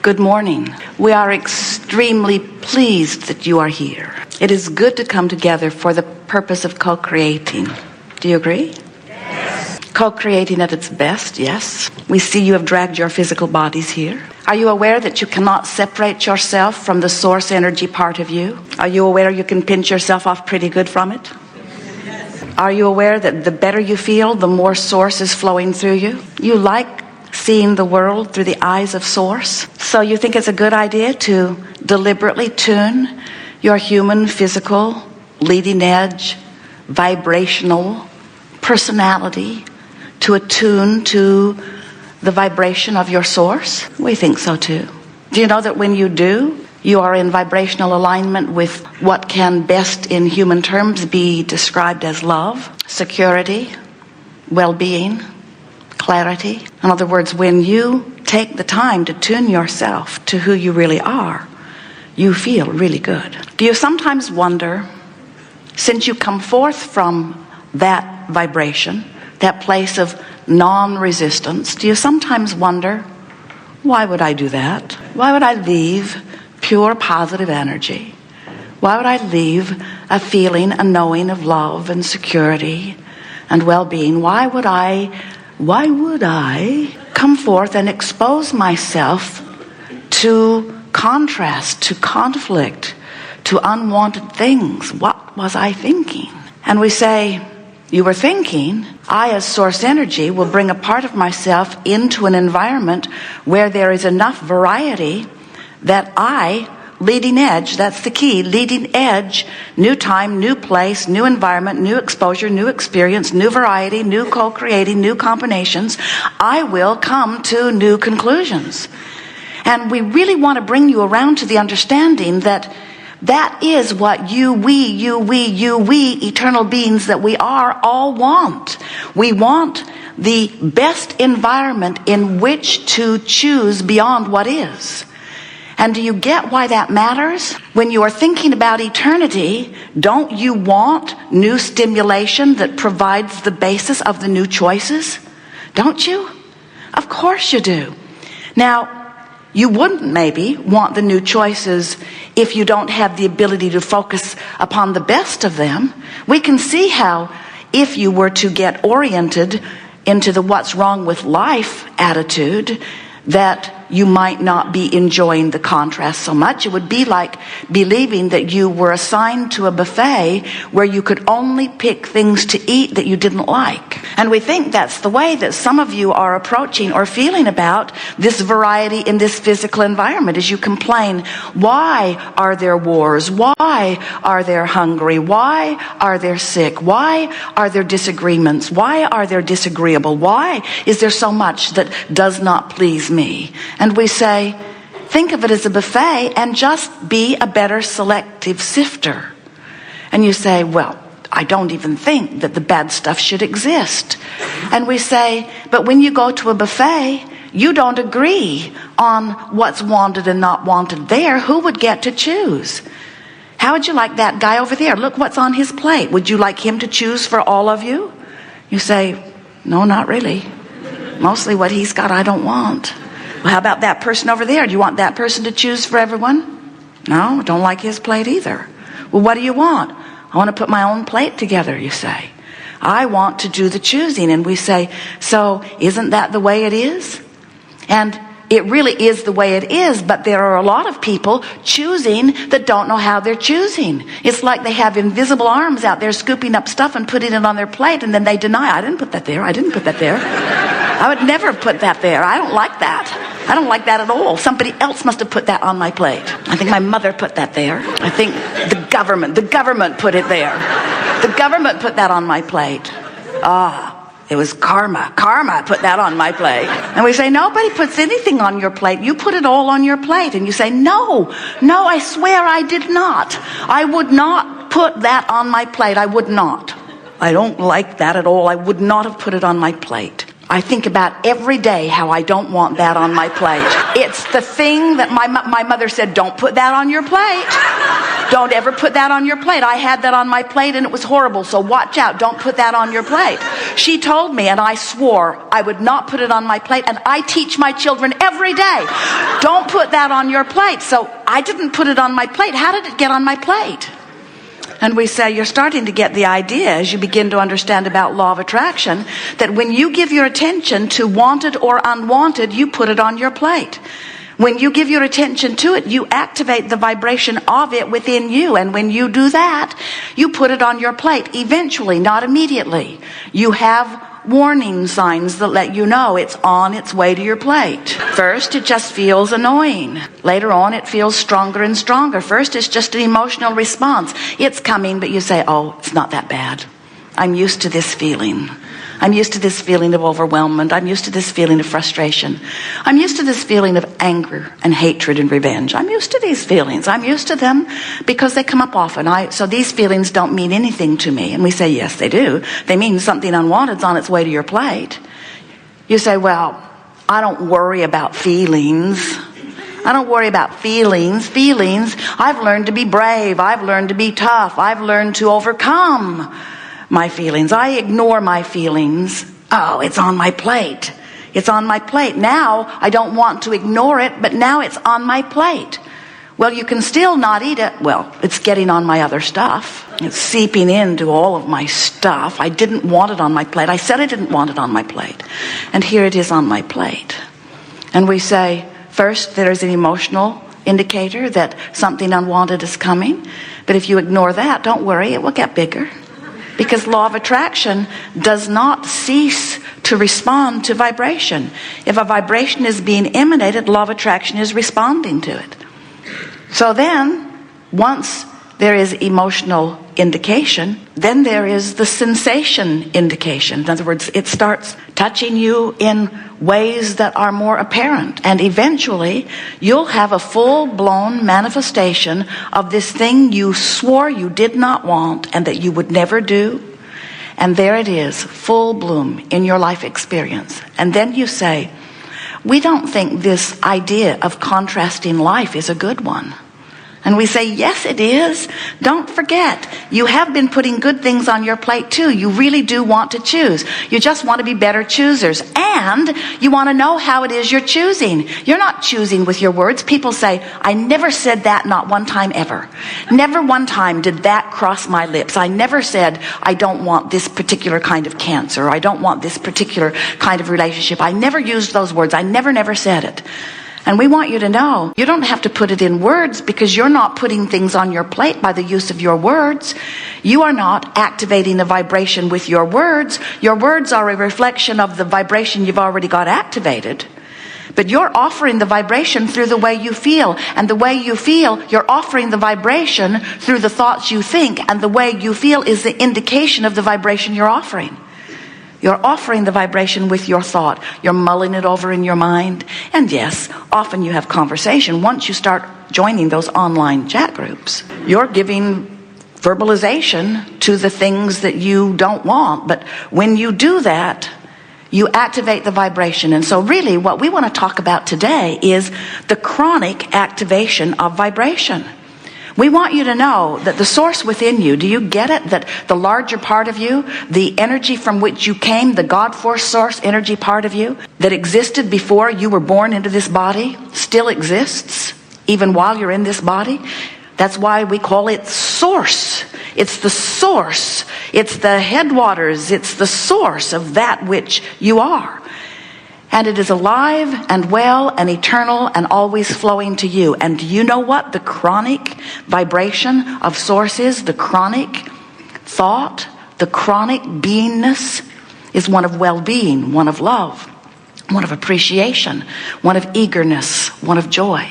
Good morning. We are extremely pleased that you are here. It is good to come together for the purpose of co-creating. Do you agree? Yes. Co-creating at its best, yes. We see you have dragged your physical bodies here. Are you aware that you cannot separate yourself from the source energy part of you? Are you aware you can pinch yourself off pretty good from it? Yes. Are you aware that the better you feel, the more source is flowing through you? You like seeing the world through the eyes of source. So you think it's a good idea to deliberately tune your human, physical, leading edge, vibrational personality to attune to the vibration of your source? We think so too. Do you know that when you do, you are in vibrational alignment with what can best in human terms be described as love, security, well-being, clarity? In other words, when you take the time to tune yourself to who you really are, you feel really good. Do you sometimes wonder, since you come forth from that vibration, that place of non-resistance, do you sometimes wonder, why would I do that? Why would I leave pure positive energy? Why would I leave a feeling, a knowing of love and security and well-being? Why would I come forth and expose myself to contrast, to conflict, to unwanted things? What was I thinking? And we say, you were thinking, I as source energy will bring a part of myself into an environment where there is enough variety that I, leading edge, that's the key, leading edge, new time, new place, new environment, new exposure, new experience, new variety, new co-creating, new combinations, I will come to new conclusions. And we really want to bring you around to the understanding that that is what we, eternal beings that we are, all want. We want the best environment in which to choose beyond what is. And do you get why that matters? When you are thinking about eternity, don't you want new stimulation that provides the basis of the new choices? Don't you? Of course you do. Now, you wouldn't maybe want the new choices if you don't have the ability to focus upon the best of them. We can see how if you were to get oriented into the what's wrong with life attitude, that you might not be enjoying the contrast so much. It would be like believing that you were assigned to a buffet where you could only pick things to eat that you didn't like. And we think that's the way that some of you are approaching or feeling about this variety in this physical environment as you complain, why are there wars? Why are there hungry? Why are there sick? Why are there disagreements? Why are there disagreeable? Why is there so much that does not please me? And we say, think of it as a buffet and just be a better selective sifter. And you say, well, I don't even think that the bad stuff should exist. And we say, but when you go to a buffet, you don't agree on what's wanted and not wanted there. Who would get to choose? How would you like that guy over there? Look what's on his plate. Would you like him to choose for all of you? You say, no, not really. Mostly what he's got I don't want. Well, how about that person over there? Do you want that person to choose for everyone? No, don't like his plate either. Well, what do you want? I want to put my own plate together, you say. I want to do the choosing. And we say, so isn't that the way it is? And it really is the way it is, but there are a lot of people choosing that don't know how they're choosing. It's like they have invisible arms out there scooping up stuff and putting it on their plate, and then they deny, I didn't put that there, I didn't put that there. I would never put that there. I don't like that. I don't like that at all. Somebody else must have put that on my plate. I think my mother put that there. I think the government put it there. The government put that on my plate. It was karma. Karma put that on my plate. And we say, nobody puts anything on your plate. You put it all on your plate. And you say, no, I swear I did not. I would not put that on my plate. I would not. I don't like that at all. I would not have put it on my plate. I think about every day how I don't want that on my plate. It's the thing that my mother said, don't put that on your plate. Don't ever put that on your plate. I had that on my plate and it was horrible, so watch out. Don't put that on your plate. She told me, and I swore I would not put it on my plate, and I teach my children every day, don't put that on your plate. So I didn't put it on my plate. How did it get on my plate? And we say, you're starting to get the idea as you begin to understand about law of attraction, that when you give your attention to wanted or unwanted, you put it on your plate. When you give your attention to it, you activate the vibration of it within you. And when you do that, you put it on your plate. Eventually, not immediately. You have warning signs that let you know it's on its way to your plate. First, it just feels annoying. Later on, it feels stronger and stronger. First, it's just an emotional response. It's coming, but you say, oh, it's not that bad. I'm used to this feeling. I'm used to this feeling of overwhelmment. I'm used to this feeling of frustration. I'm used to this feeling of anger and hatred and revenge. I'm used to these feelings. I'm used to them because they come up often. So these feelings don't mean anything to me. And we say, yes, they do. They mean something unwanted's on its way to your plate. You say, well, I don't worry about feelings. I don't worry about feelings. I've learned to be brave. I've learned to be tough. I've learned to overcome my feelings. I ignore my feelings. Oh, it's on my plate. It's on my plate. Now, I don't want to ignore it, but now it's on my plate. Well, you can still not eat it. Well, it's getting on my other stuff. It's seeping into all of my stuff. I didn't want it on my plate. I said I didn't want it on my plate. And here it is on my plate. And we say, first, there's an emotional indicator that something unwanted is coming. But if you ignore that, don't worry, it will get bigger. Because law of attraction does not cease to respond to vibration. If a vibration is being emanated, law of attraction is responding to it. So then, once there is emotional indication, then there is the sensation indication. In other words, it starts touching you in ways that are more apparent. And eventually, you'll have a full-blown manifestation of this thing you swore you did not want and that you would never do. And there it is, full bloom in your life experience. And then you say, we don't think this idea of contrasting life is a good one. And we say, yes, it is. Don't forget, you have been putting good things on your plate too. You really do want to choose. You just want to be better choosers. And you want to know how it is you're choosing. You're not choosing with your words. People say, I never said that, not one time ever. Never one time did that cross my lips. I never said, I don't want this particular kind of cancer. I don't want this particular kind of relationship. I never used those words. I never said it. And we want you to know, you don't have to put it in words because you're not putting things on your plate by the use of your words. You are not activating the vibration with your words. Your words are a reflection of the vibration you've already got activated. But you're offering the vibration through the way you feel. And the way you feel, you're offering the vibration through the thoughts you think. And the way you feel is the indication of the vibration you're offering. You're offering the vibration with your thought. You're mulling it over in your mind. And yes, often you have conversation. Once you start joining those online chat groups, you're giving verbalization to the things that you don't want. But when you do that, you activate the vibration. And so really what we want to talk about today is the chronic activation of vibration. We want you to know that the source within you, do you get it? That the larger part of you, the energy from which you came, the God force source energy part of you that existed before you were born into this body, still exists even while you're in this body. That's why we call it source. It's the source. It's the headwaters. It's the source of that which you are. And it is alive and well and eternal and always flowing to you. And do you know what the chronic vibration of source is? The chronic thought, the chronic beingness is one of well-being, one of love, one of appreciation, one of eagerness, one of joy.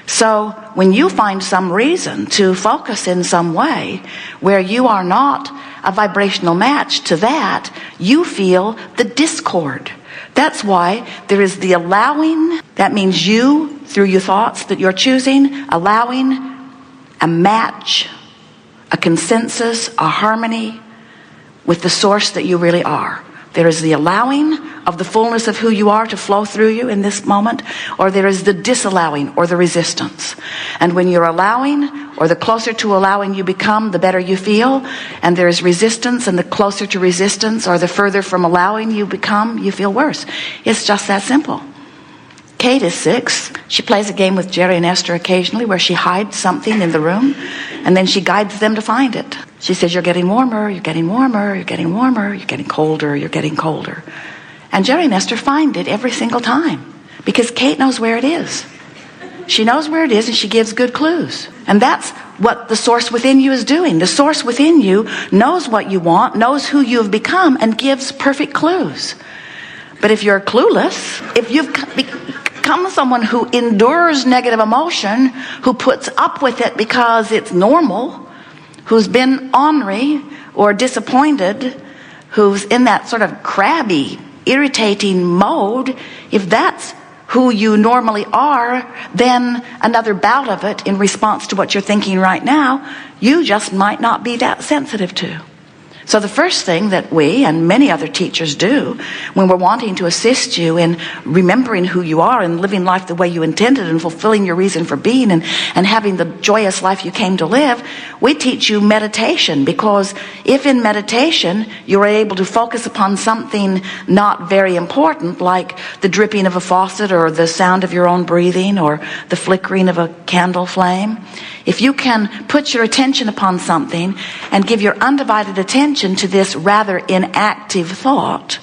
So when you find some reason to focus in some way where you are not a vibrational match to that, you feel the discord. That's why there is the allowing. That means you, through your thoughts that you're choosing, allowing a match, a consensus, a harmony with the source that you really are. There is the allowing of the fullness of who you are to flow through you in this moment, or there is the disallowing or the resistance. And when you're allowing, or the closer to allowing you become, the better you feel. And there is resistance, and the closer to resistance or the further from allowing you become, you feel worse. It's just that simple. Kate is 6. She plays a game with Jerry and Esther occasionally where she hides something in the room and then she guides them to find it. She says, you're getting warmer, you're getting warmer, you're getting warmer, you're getting colder, you're getting colder. And Jerry and Esther find it every single time because Kate knows where it is. She knows where it is and she gives good clues. And that's what the source within you is doing. The source within you knows what you want, knows who you have become, and gives perfect clues. But if you're clueless, if you've become someone who endures negative emotion, who puts up with it because it's normal, who's been ornery or disappointed, who's in that sort of crabby, irritating mode, if that's who you normally are, then another bout of it in response to what you're thinking right now, you just might not be that sensitive to. So the first thing that we and many other teachers do when we're wanting to assist you in remembering who you are and living life the way you intended and fulfilling your reason for being and having the joyous life you came to live, we teach you meditation. Because if in meditation you're able to focus upon something not very important, like the dripping of a faucet or the sound of your own breathing or the flickering of a candle flame, if you can put your attention upon something and give your undivided attention to this rather inactive thought,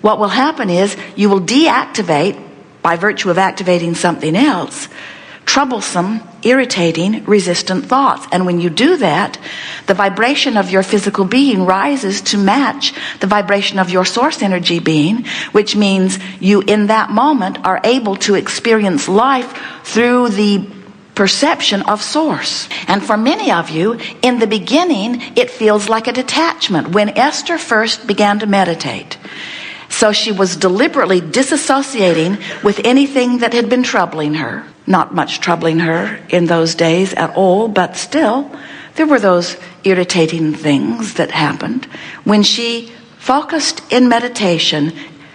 what will happen is you will deactivate, by virtue of activating something else, troublesome, irritating, resistant thoughts. And when you do that, the vibration of your physical being rises to match the vibration of your source energy being, which means you in that moment are able to experience life through the perception of source. And for many of you, in the beginning, it feels like a detachment. When Esther first began to meditate, so she was deliberately disassociating with anything that had been troubling her. Not much troubling her in those days at all, but still, there were those irritating things that happened. When she focused in meditation,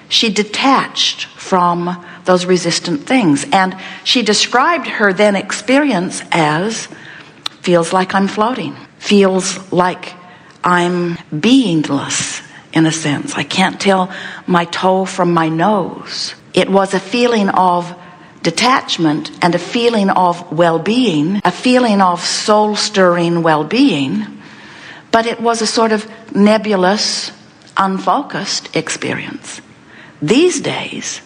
she detached from those resistant things. And she described her then experience as, feels like I'm floating. Feels like I'm beingless, in a sense. I can't tell my toe from my nose. It was a feeling of detachment and a feeling of well-being, a feeling of soul-stirring well-being, but it was a sort of nebulous, unfocused experience. These days,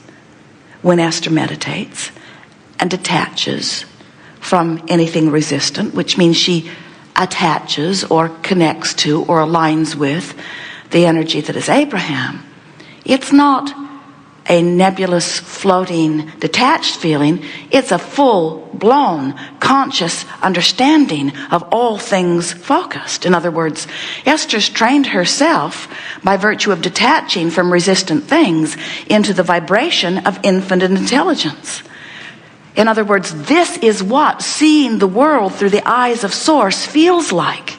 when Esther meditates and detaches from anything resistant, which means she attaches or connects to or aligns with the energy that is Abraham, it's not a nebulous, floating, detached feeling. It's a full-blown, conscious understanding of all things focused. In other words, Esther's trained herself by virtue of detaching from resistant things into the vibration of infinite intelligence. In other words, this is what seeing the world through the eyes of Source feels like.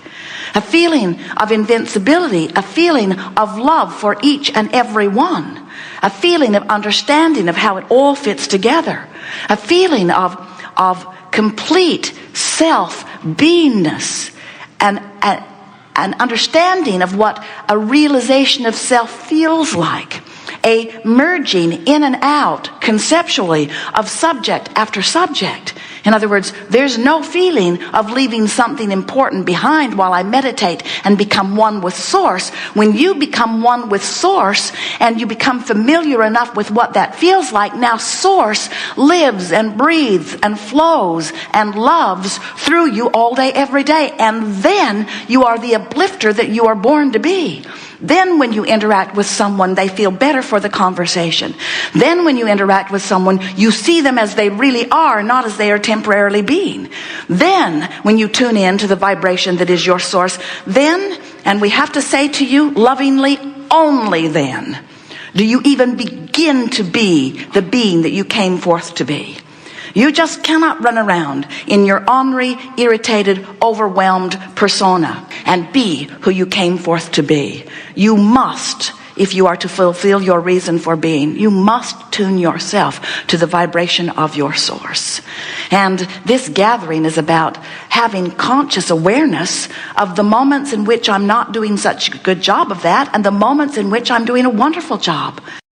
A feeling of invincibility, a feeling of love for each and every one. A feeling of understanding of how it all fits together. A feeling of complete self-beingness and an understanding of what a realization of self feels like. A merging in and out conceptually of subject after subject. In other words, there's no feeling of leaving something important behind while I meditate and become one with Source. When you become one with Source and you become familiar enough with what that feels like, now Source lives and breathes and flows and loves through you all day, every day. And then you are the uplifter that you are born to be. Then when you interact with someone, they feel better for the conversation. Then when you interact with someone, you see them as they really are, not as they are temporarily being. Then when you tune in to the vibration that is your Source, then, and we have to say to you lovingly, only then do you even begin to be the being that you came forth to be. You just cannot run around in your ornery, irritated, overwhelmed persona and be who you came forth to be. You must if you are to fulfill your reason for being, you must tune yourself to the vibration of your source. And this gathering is about having conscious awareness of the moments in which I'm not doing such a good job of that, and the moments in which I'm doing a wonderful job.